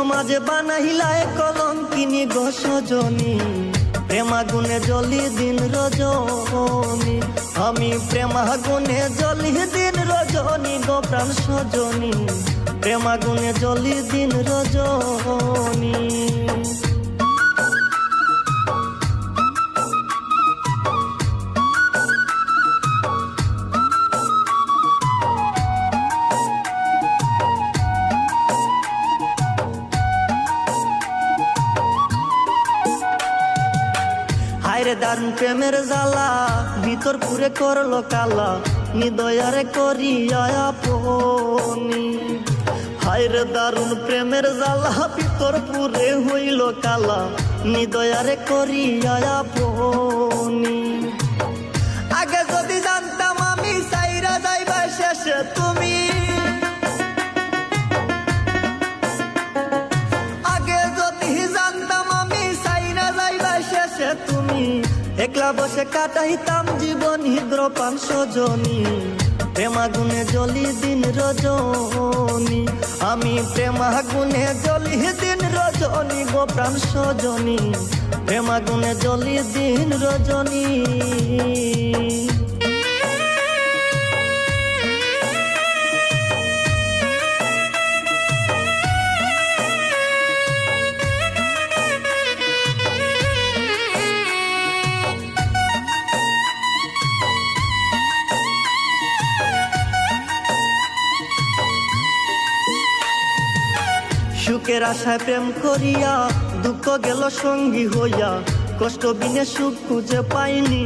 সমাজে বানাইলায় কলঙ্কিনী গো সজনী, প্রেমাগুনে জ্বলি দিন রজনী। আমি প্রেমাগুনে জ্বলি দিন রজনী গো প্রাণ সজনী, প্রেমাগুনে জ্বলি দিন রজনী। হায়রে দারুণ প্রেমের জ্বালা, ভিতর পুরে করলো কালা, নিদয়ারে করিয়া আপনি। হায়রে দারুণ প্রেমের জ্বালা, ভিতর পুরে হইল কালা, নিদয়ারে করিয়া আপনি। আগে যদি জানতাম আমি সাইরা যাইবা শেষে তুমি, তুমি একলা বসে কাটাইতাম জীবন হৃদ্রপান সজনী, প্রেমাগুনে জ্বলি দিন রজনী। আমি প্রেমাগুনে জ্বলি দিন রজনী গো প্রাণ সজনী, প্রেমাগুনে জ্বলি দিন রজনী। সুখের আশায় প্রেম করিয়া দুঃখ গেল সঙ্গী হইয়া, কষ্ট বিনে সুখ খুঁজে পাইনি।